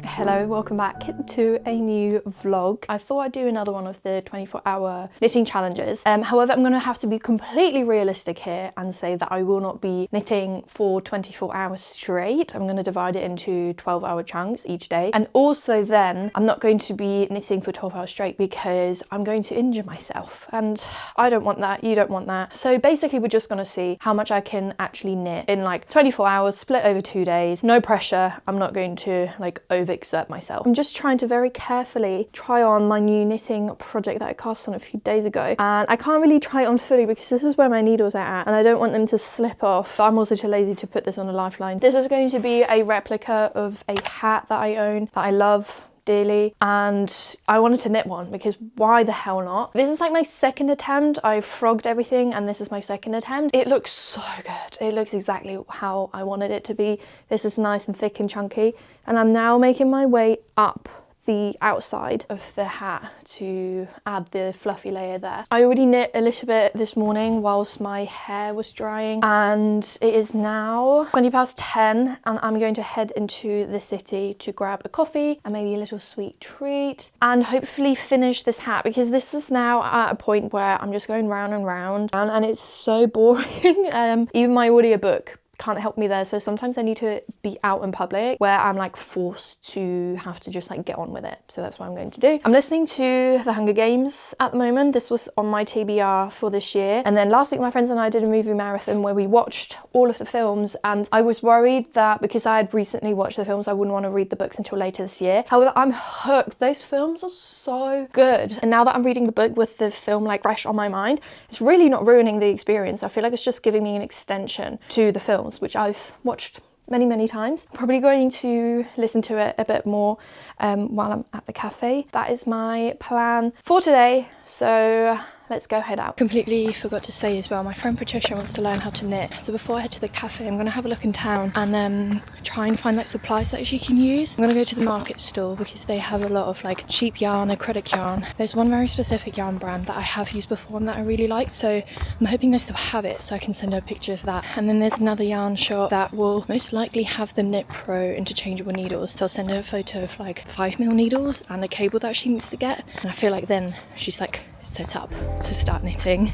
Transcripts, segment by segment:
Hello, welcome back to a new vlog. I thought I'd do another one of the 24-hour knitting challenges. However, I'm going to have to be completely realistic here and say that I will not be knitting for 24 hours straight. I'm going to divide it into 12-hour chunks each day. And also then, I'm not going to be knitting for 12 hours straight because I'm going to injure myself. And I don't want that, you don't want that. So basically, we're just going to see how much I can actually knit in like 24 hours, split over 2 days. No pressure. I'm not going to like overexert myself. I'm just trying to very carefully try on my new knitting project that I cast on a few days ago, and I can't really try it on fully because this is where my needles are at and I don't want them to slip off. I'm also too lazy to put this on a lifeline. This is going to be a replica of a hat that I own, that I love dearly, and I wanted to knit one because why the hell not? This is like my second attempt. I frogged everything and this is my second attempt. It looks so good. It looks exactly how I wanted it to be. This is nice and thick and chunky, and I'm now making my way up the outside of the hat to add the fluffy layer there. I already knit a little bit this morning whilst my hair was drying, and it is now 10:20 and I'm going to head into the city to grab a coffee and maybe a little sweet treat and hopefully finish this hat, because this is now at a point where I'm just going round and round and it's so boring. Even my audiobook can't help me there, so sometimes I need to be out in public where I'm like forced to have to just like get on with it. So that's what I'm going to do. I'm listening to The Hunger Games at the moment. This was on my TBR for this year, and then last week my friends and I did a movie marathon where we watched all of the films, and I was worried that because I had recently watched the films I wouldn't want to read the books until later this year. However, I'm hooked. Those films are so good, and now that I'm reading the book with the film like fresh on my mind, it's really not ruining the experience. I feel like it's just giving me an extension to the films, which I've watched many times. I'm probably going to listen to it a bit more while I'm at the cafe. That is my plan for today, so let's go head out. Completely forgot to say as well, my friend Patricia wants to learn how to knit. So before I head to the cafe, I'm gonna have a look in town and try and find like supplies that she can use. I'm gonna go to the market stall because they have a lot of like cheap yarn, acrylic yarn. There's one very specific yarn brand that I have used before and that I really like, so I'm hoping they still have it so I can send her a picture of that. And then there's another yarn shop that will most likely have the Knit Pro interchangeable needles. So I'll send her a photo of like 5mm needles and a cable that she needs to get. And I feel like then she's like set up to start knitting.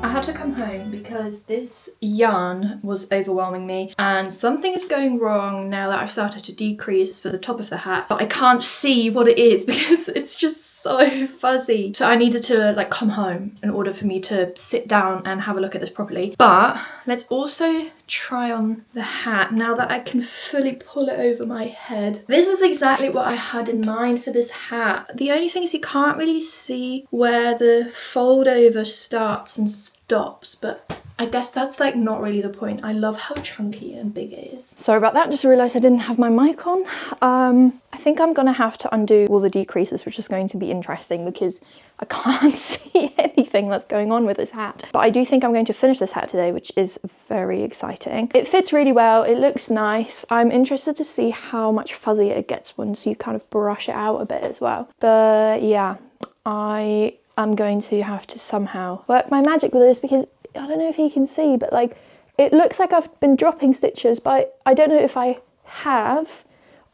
I had to come home because this yarn was overwhelming me and something is going wrong now that I've started to decrease for the top of the hat, but I can't see what it is because it's just so fuzzy. So I needed to like come home in order for me to sit down and have a look at this properly. But let's also try on the hat now that I can fully pull it over my head. This is exactly what I had in mind for this hat. The only thing is you can't really see where the fold over starts and stops, but I guess that's like not really the point. I love how chunky and big it is. Sorry about that, just realised I didn't have my mic on. I think I'm gonna have to undo all the decreases, which is going to be interesting because I can't see anything that's going on with this hat. But I do think I'm going to finish this hat today, which is very exciting. It fits really well, it looks nice. I'm interested to see how much fuzzier it gets once you kind of brush it out a bit as well. But yeah, I am going to have to somehow work my magic with this because I don't know if you can see, but like it looks like I've been dropping stitches, but I don't know if I have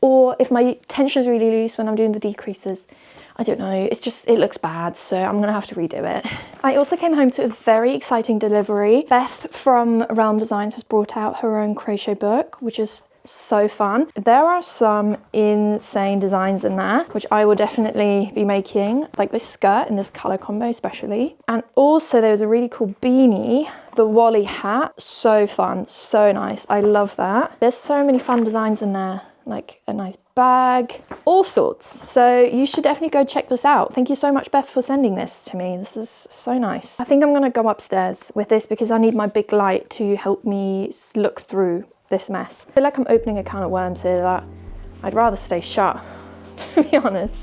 or if my tension is really loose when I'm doing the decreases. I don't know, it's just, it looks bad, so I'm gonna have to redo it. I also came home to a very exciting delivery. Beth from Realm Designs has brought out her own crochet book, which is so fun. There are some insane designs in there, which I will definitely be making, like this skirt in this color combo especially. And also there was a really cool beanie, the Wally hat, so fun, so nice. I love that. There's so many fun designs in there, like a nice bag, all sorts. So you should definitely go check this out. Thank you so much, Beth, for sending this to me. This is so nice. I think I'm gonna go upstairs with this because I need my big light to help me look through this mess. I feel like I'm opening a can of worms here that I'd rather stay shut, to be honest.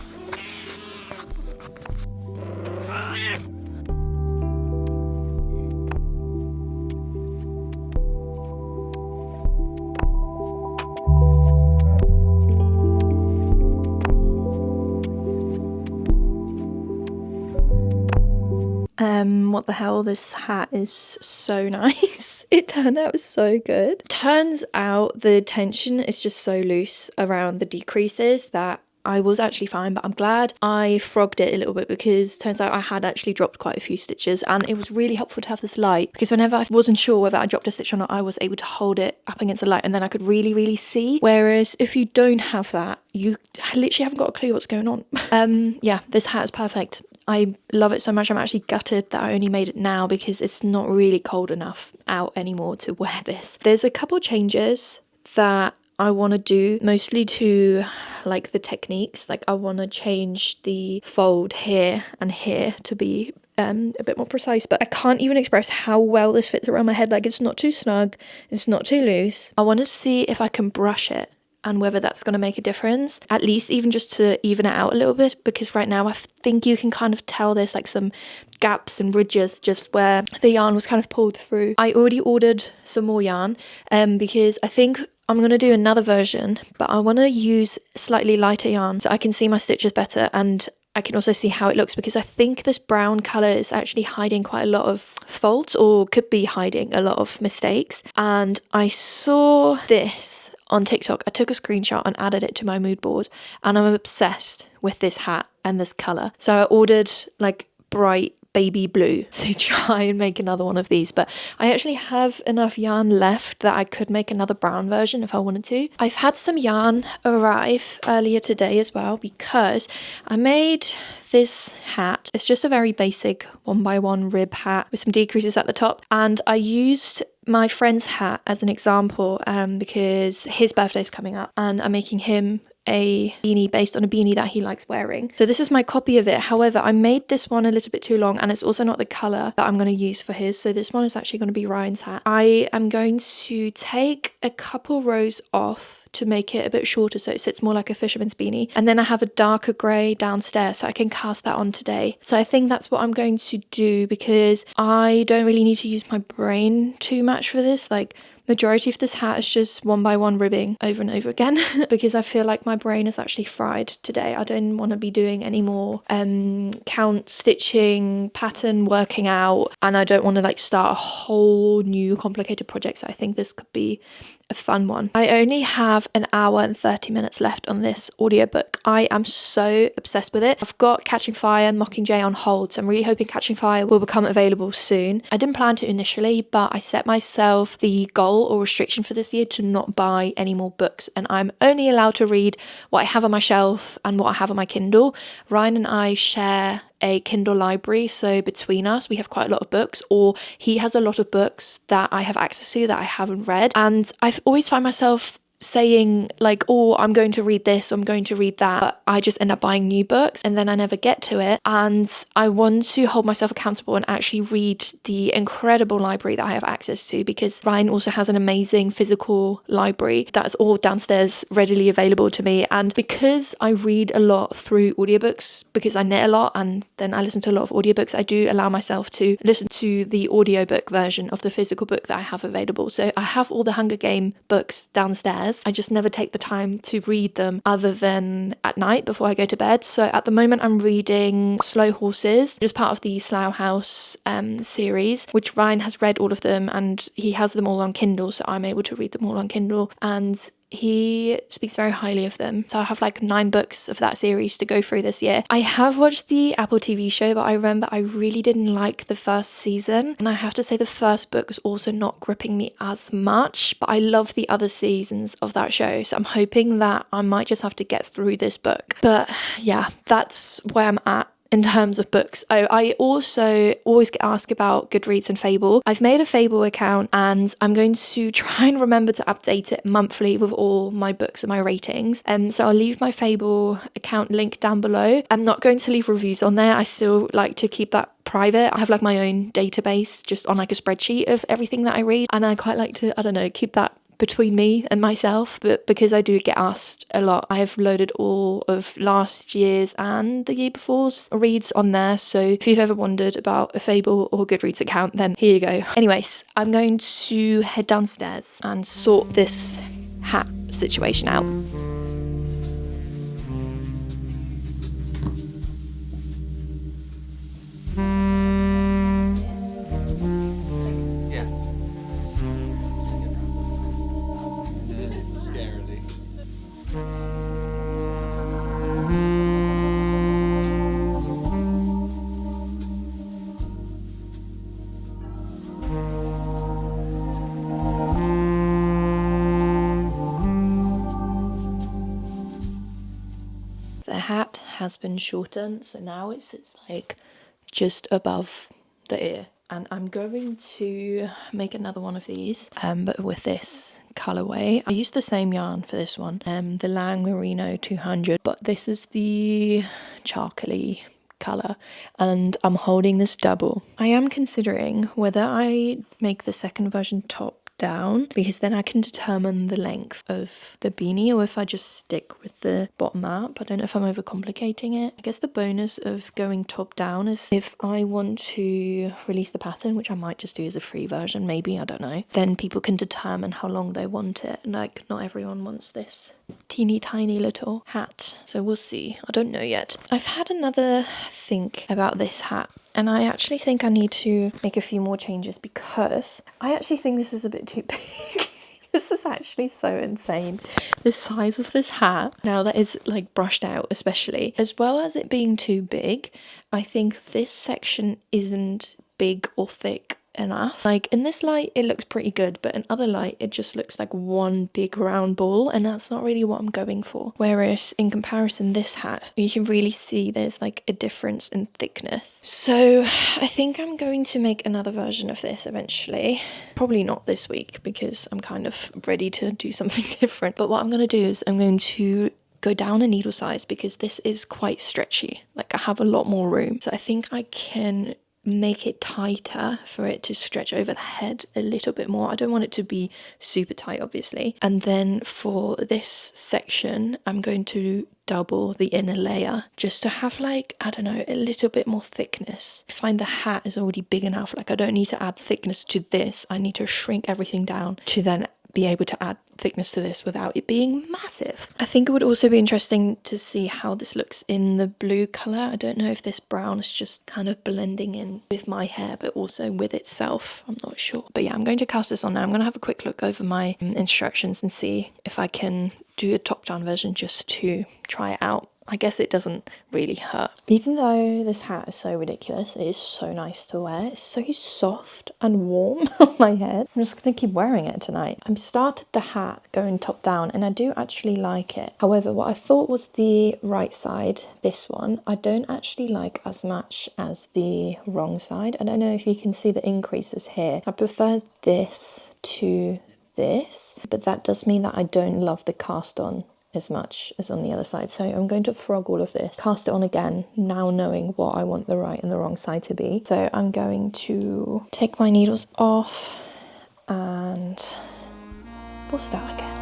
What the hell, this hat is so nice. It turned out so good. Turns out the tension is just so loose around the decreases that I was actually fine, but I'm glad I frogged it a little bit because turns out I had actually dropped quite a few stitches, and it was really helpful to have this light because whenever I wasn't sure whether I dropped a stitch or not, I was able to hold it up against the light and then I could really see. Whereas if you don't have that, you literally haven't got a clue what's going on. Yeah, this hat is perfect. I love it so much. I'm actually gutted that I only made it now because it's not really cold enough out anymore to wear this. There's a couple changes that I want to do, mostly to like the techniques. Like I want to change the fold here and here to be a bit more precise, but I can't even express how well this fits around my head. Like it's not too snug, it's not too loose. I want to see if I can brush it and whether that's going to make a difference, at least even just to even it out a little bit, because right now I think you can kind of tell there's like some gaps and ridges just where the yarn was kind of pulled through. I already ordered some more yarn because I think I'm going to do another version, but I want to use slightly lighter yarn so I can see my stitches better and I can also see how it looks, because I think this brown colour is actually hiding quite a lot of faults, or could be hiding a lot of mistakes. And I saw this on TikTok. I took a screenshot and added it to my mood board, and I'm obsessed with this hat and this colour. So I ordered like bright baby blue to try and make another one of these, but I actually have enough yarn left that I could make another brown version if I wanted to. I've had some yarn arrive earlier today as well because I made this hat. It's just a very basic 1x1 rib hat with some decreases at the top, and I used my friend's hat as an example because his birthday is coming up and I'm making him a beanie based on a beanie that he likes wearing. So this is my copy of it. However, I made this one a little bit too long and it's also not the colour that I'm going to use for his. So this one is actually going to be Ryan's hat. I am going to take a couple rows off to make it a bit shorter so it sits more like a fisherman's beanie, and then I have a darker grey downstairs so I can cast that on today. So I think that's what I'm going to do because I don't really need to use my brain too much for this. Like majority of this hat is just 1x1 ribbing over and over again because I feel like my brain is actually fried today. I don't want to be doing any more count stitching, pattern working out, and I don't want to like start a whole new complicated project. So I think this could be a fun one. I only have an hour and 30 minutes left on this audiobook. I am so obsessed with it. I've got Catching Fire and Mockingjay on hold, so I'm really hoping Catching Fire will become available soon. I didn't plan to initially, but I set myself the goal or restriction for this year to not buy any more books, and I'm only allowed to read what I have on my shelf and what I have on my Kindle. Ryan and I share a Kindle library, so between us we have quite a lot of books, or he has a lot of books that I have access to that I haven't read, and I've always find myself saying like, oh, I'm going to read this, or I'm going to read that, but I just end up buying new books and then I never get to it. And I want to hold myself accountable and actually read the incredible library that I have access to, because Ryan also has an amazing physical library that's all downstairs readily available to me. And because I read a lot through audiobooks, because I knit a lot and then I listen to a lot of audiobooks, I do allow myself to listen to the audiobook version of the physical book that I have available. So I have all the Hunger Game books downstairs. I just never take the time to read them other than at night before I go to bed. So at the moment I'm reading Slow Horses, just part of the Slough House series, which Ryan has read all of them and he has them all on Kindle, so I'm able to read them all on Kindle, and he speaks very highly of them. So I have like 9 books of that series to go through this year. I have watched the Apple TV show, but I remember I really didn't like the first season. And I have to say the first book was also not gripping me as much, but I love the other seasons of that show. So I'm hoping that I might just have to get through this book. But yeah, that's where I'm at in terms of books. I also always get asked about Goodreads and Fable. I've made a Fable account and I'm going to try and remember to update it monthly with all my books and my ratings. So I'll leave my Fable account link down below. I'm not going to leave reviews on there. I still like to keep that private. I have like my own database just on like a spreadsheet of everything that I read, and I quite like to, I don't know, keep that between me and myself. But because I do get asked a lot, I have loaded all of last year's and the year before's reads on there. So if you've ever wondered about a Fable or Goodreads account, then here you go. Anyways, I'm going to head downstairs and sort this hat situation out. The hat has been shortened, so now it sits like just above the ear. And I'm going to make another one of these, but with this colorway. I used the same yarn for this one, the Lang Merino 200, but this is the charcoaly color, and I'm holding this double. I am considering whether I make the second version top down, because then I can determine the length of the beanie, or if I just stick with the bottom up. I don't know if I'm overcomplicating it. I guess the bonus of going top down is if I want to release the pattern, which I might just do as a free version, maybe, I don't know, then people can determine how long they want it. Like, not everyone wants this teeny tiny little hat, so we'll see. I don't know yet. I've had another think about this hat, and I actually think I need to make a few more changes, because I actually think this is a bit too big. This is actually so insane, the size of this hat. Now that is like brushed out, especially, as well as it being too big, I think this section isn't big or thick enough. Like in this light it looks pretty good, but in other light it just looks like one big round ball, and that's not really what I'm going for. Whereas in comparison, this hat, you can really see there's like a difference in thickness. So I think I'm going to make another version of this eventually. Probably not this week, because I'm kind of ready to do something different. But what I'm going to do is I'm going to go down a needle size, because this is quite stretchy. Like I have a lot more room. So I think I can make it tighter for it to stretch over the head a little bit more. I don't want it to be super tight, obviously. And then for this section, I'm going to double the inner layer just to have like, I don't know, a little bit more thickness. I find the hat is already big enough. Like I don't need to add thickness to this. I need to shrink everything down to then be able to add thickness to this without it being massive. I think it would also be interesting to see how this looks in the blue colour. I don't know if this brown is just kind of blending in with my hair, but also with itself. I'm not sure. But yeah, I'm going to cast this on now. I'm going to have a quick look over my instructions and see if I can do a top-down version just to try it out. I guess it doesn't really hurt. Even though this hat is so ridiculous, it is so nice to wear. It's so soft and warm on my head. I'm just going to keep wearing it tonight. I've started the hat going top down and I do actually like it. However, what I thought was the right side, this one, I don't actually like as much as the wrong side. I don't know if you can see the increases here. I prefer this to this, but that does mean that I don't love the cast on as much as on the other side. So I'm going to frog all of this, cast it on again, now knowing what I want the right and the wrong side to be. So I'm going to take my needles off and we'll start again.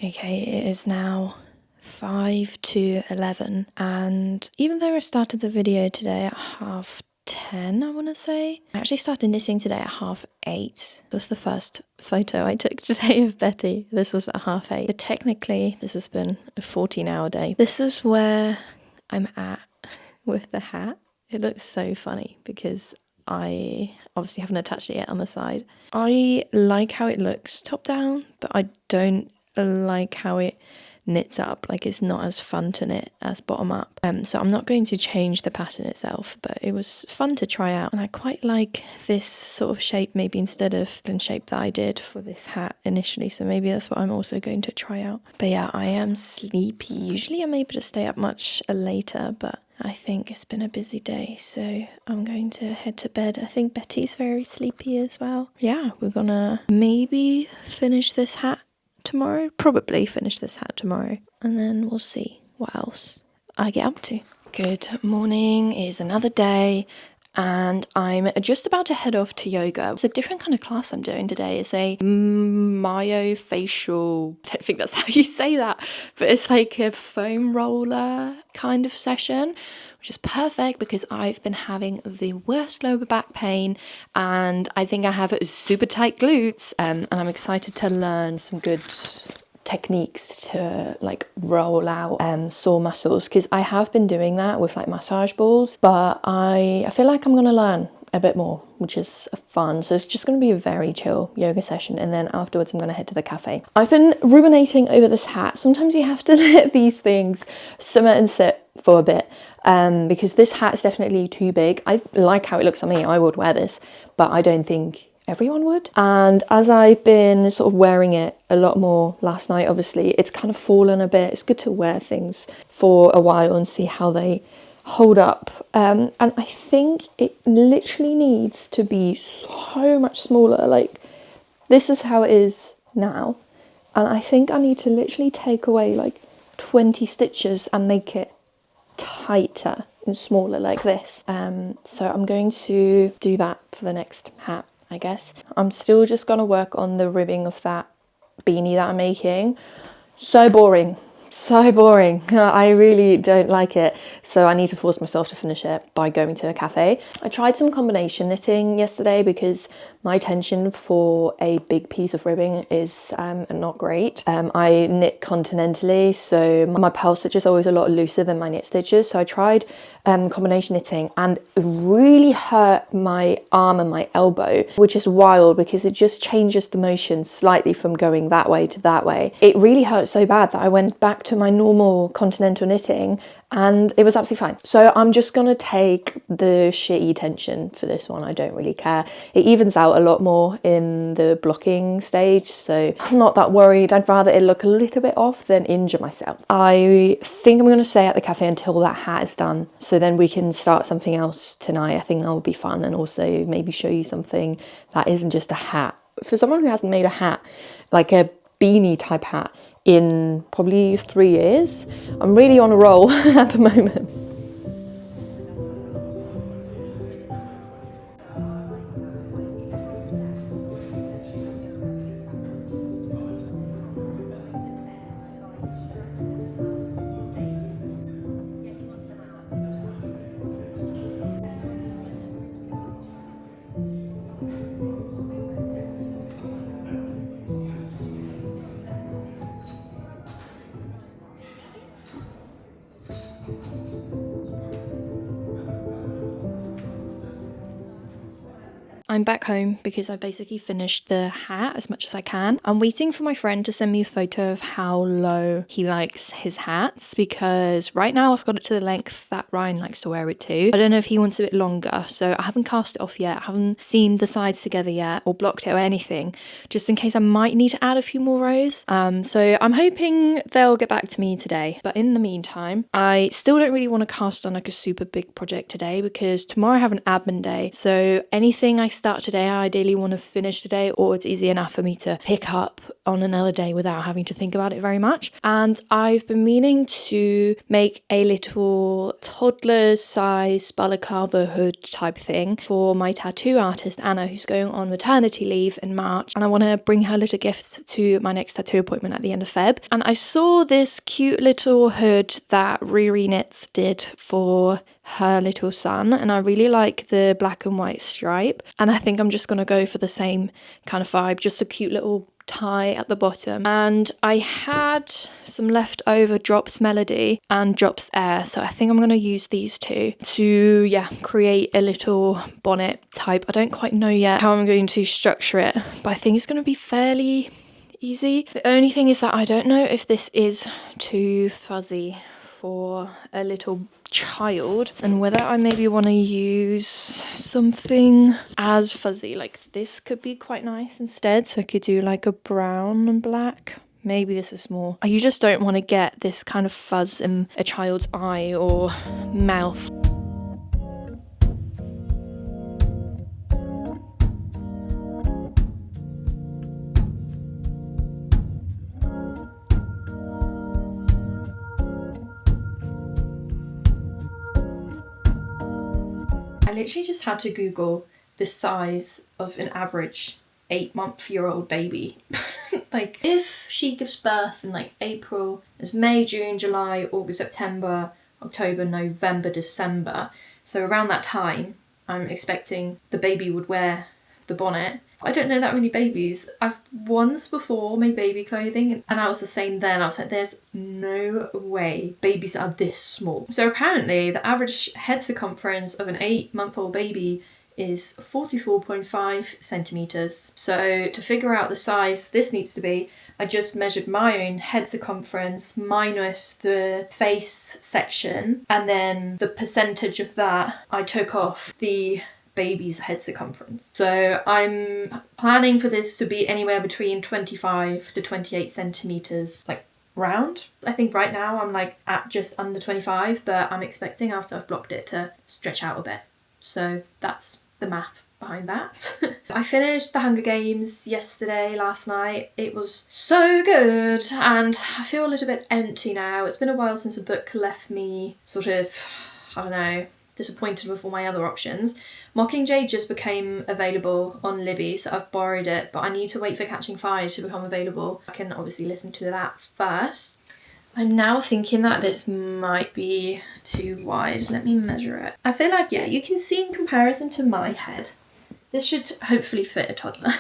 Okay, it is now 5 to 11, and even though I started the video today at 10:30, I want to say, I actually started knitting today at 8:30. This was the first photo I took today of Betty. This was at 8:30. But technically, this has been a 14-hour day. This is where I'm at with the hat. It looks so funny because I obviously haven't attached it yet on the side. I like how it looks top down, but I don't like how it knits up. Like, it's not as fun to knit as bottom up. So I'm not going to change the pattern itself, but it was fun to try out. And I quite like this sort of shape, maybe instead of the shape that I did for this hat initially. So maybe that's what I'm also going to try out. But yeah, I am sleepy. Usually I'm able to stay up much later, but I think it's been a busy day, so I'm going to head to bed. I think Betty's very sleepy as well. Yeah, we're gonna maybe finish this hat tomorrow, probably finish this hat tomorrow, and then we'll see what else I get up to. Good morning, it's another day, and I'm just about to head off to yoga. It's a different kind of class I'm doing today. It's a myofascial, I don't think that's how you say that, but it's like a foam roller kind of session, which is perfect because I've been having the worst lower back pain, and I think I have super tight glutes, and I'm excited to learn some good techniques to like roll out sore muscles, because I have been doing that with like massage balls, but I feel like I'm gonna learn a bit more, which is fun. So it's just going to be a very chill yoga session, and then afterwards I'm going to head to the cafe. I've been ruminating over this hat. Sometimes you have to let these things simmer and sit for a bit, because this hat is definitely too big. I like how it looks on me. I would wear this, but I don't think everyone would. And as I've been sort of wearing it a lot more last night, obviously it's kind of fallen a bit. It's good to wear things for a while and see how they hold up, and I think it literally needs to be so much smaller. Like, this is how it is now, and I think I need to literally take away like 20 stitches and make it tighter and smaller like this. So I'm going to do that for the next hat, I guess. I'm still just gonna work on the ribbing of that beanie that I'm making. So boring. So boring. I really don't like it, so I need to force myself to finish it by going to a cafe. I tried some combination knitting yesterday because my tension for a big piece of ribbing is not great. I knit continentally, so my purl stitch is always a lot looser than my knit stitches, so I tried combination knitting, and it really hurt my arm and my elbow, which is wild because it just changes the motion slightly from going that way to that way. It really hurt so bad that I went back to my normal continental knitting and it was absolutely fine. So I'm just gonna take the shitty tension for this one. I don't really care. It evens out a lot more in the blocking stage, so I'm not that worried. I'd rather it look a little bit off than injure myself. I think I'm gonna stay at the cafe until that hat is done, so then we can start something else tonight. I think that would be fun, and also maybe show you something that isn't just a hat. For someone who hasn't made a hat, like a beanie type hat, in probably 3 years, I'm really on a roll at the moment. I'm back home because I basically finished the hat as much as I can. I'm waiting for my friend to send me a photo of how low he likes his hats, because right now I've got it to the length that Ryan likes to wear it to. I don't know if he wants a bit longer, so I haven't cast it off yet. I haven't seamed the sides together yet or blocked it or anything, just in case I might need to add a few more rows. So I'm hoping they'll get back to me today. But in the meantime, I still don't really want to cast on like a super big project today, because tomorrow I have an admin day. So anything I start today, I ideally want to finish today, or it's easy enough for me to pick up on another day without having to think about it very much. And I've been meaning to make a little toddler size balaclava hood type thing for my tattoo artist Anna, who's going on maternity leave in March, and I want to bring her little gifts to my next tattoo appointment at the end of Feb. And I saw this cute little hood that Riri Knits did for her little son, and I really like the black and white stripe, and I think I'm just gonna go for the same kind of vibe, just a cute little tie at the bottom. And I had some leftover Drops Melody and Drops Air, so I think I'm going to use these two to create a little bonnet type. I don't quite know yet how I'm going to structure it, but I think it's going to be fairly easy. The only thing is that I don't know if this is too fuzzy for a little child, and whether I maybe want to use something as fuzzy. Like this could be quite nice instead, so I could do like a brown and black. Maybe this is more, you just don't want to get this kind of fuzz in a child's eye or mouth. I literally just had to Google the size of an average 8-month-old baby. Like if she gives birth in like April, it's May, June, July, August, September, October, November, December. So around that time, I'm expecting the baby would wear the bonnet. I don't know that many babies. I've once before made baby clothing, and I was the same then. I was like, there's no way babies are this small. So apparently the average head circumference of an 8-month-old baby is 44.5 centimeters. So to figure out the size this needs to be, I just measured my own head circumference minus the face section, and then the percentage of that I took off the baby's head circumference. So I'm planning for this to be anywhere between 25 to 28 centimeters, like round. I think right now I'm like at just under 25, but I'm expecting after I've blocked it to stretch out a bit. So that's the math behind that. I finished The Hunger Games last night. It was so good, and I feel a little bit empty now. It's been a while since a book left me sort of, I don't know, disappointed with all my other options. Mockingjay just became available on Libby, so I've borrowed it, but I need to wait for Catching Fire to become available. I can obviously listen to that first. I'm now thinking that this might be too wide. Let me measure it. I feel like, you can see in comparison to my head, this should hopefully fit a toddler.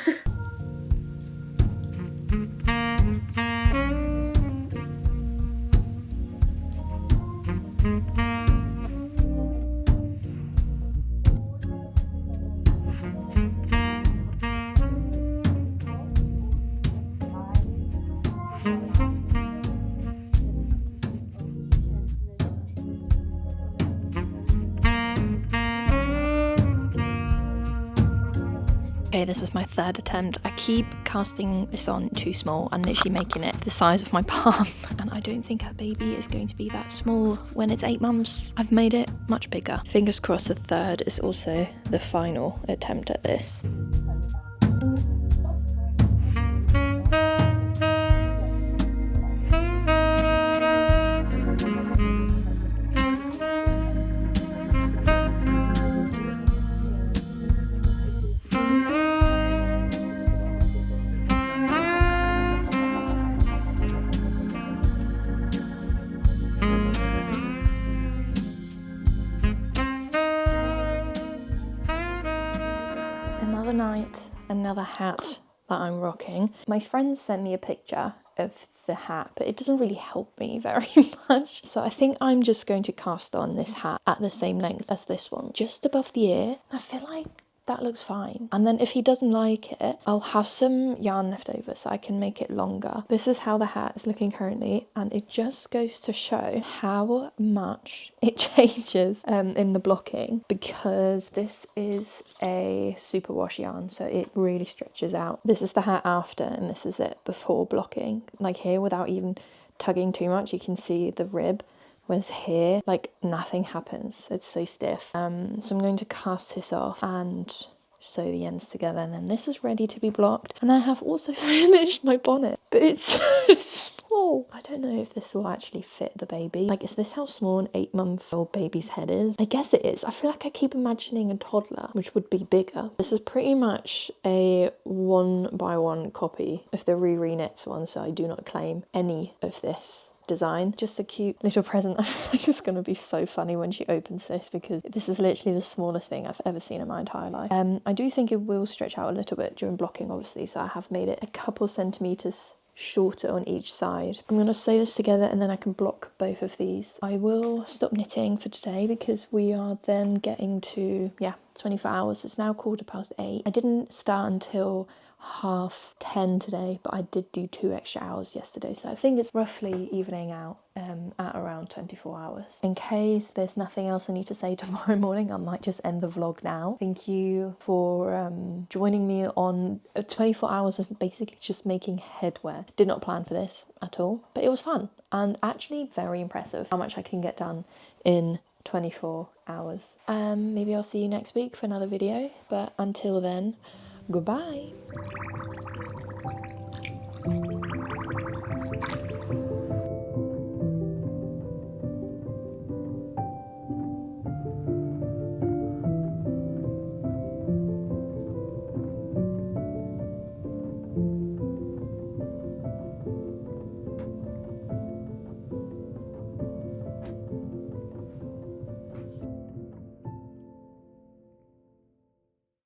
Okay, this is my third attempt. I keep casting this on too small and literally making it the size of my palm, and I don't think her baby is going to be that small when it's 8 months. I've made it much bigger. Fingers crossed the third is also the final attempt at this. Another night, another hat that I'm rocking. My friend sent me a picture of the hat, but it doesn't really help me very much. So I think I'm just going to cast on this hat at the same length as this one, just above the ear. I feel like that looks fine. And then if he doesn't like it, I'll have some yarn left over so I can make it longer. This is how the hat is looking currently, and it just goes to show how much it changes in the blocking, because this is a superwash yarn, so it really stretches out. This is the hat after, and this is it before blocking. Like here, without even tugging too much, you can see the rib. Whereas here, like, nothing happens. It's so stiff. So I'm going to cast this off and sew the ends together, and then this is ready to be blocked. And I have also finished my bonnet, but it's so small. I don't know if this will actually fit the baby. Like, is this how small an 8-month-old baby's head is? I guess it is. I feel like I keep imagining a toddler, which would be bigger. This is pretty much a 1-by-1 copy of the Riri Knits one, so I do not claim any of this design. Just a cute little present. I feel like it's going to be so funny when she opens this, because this is literally the smallest thing I've ever seen in my entire life. I do think it will stretch out a little bit during blocking, obviously, so I have made it a couple centimetres shorter on each side. I'm going to sew this together and then I can block both of these. I will stop knitting for today because we are then getting to, 24 hours. It's now 8:15. I didn't start until 10:30 today, but I did do 2 extra hours yesterday, so I think it's roughly evening out at around 24 hours. In case there's nothing else I need to say tomorrow morning, I might just end the vlog now. Thank you for joining me on 24 hours of basically just making headwear. Did not plan for this at all, but it was fun and actually very impressive how much I can get done in 24 hours. Maybe I'll see you next week for another video, but until then, goodbye.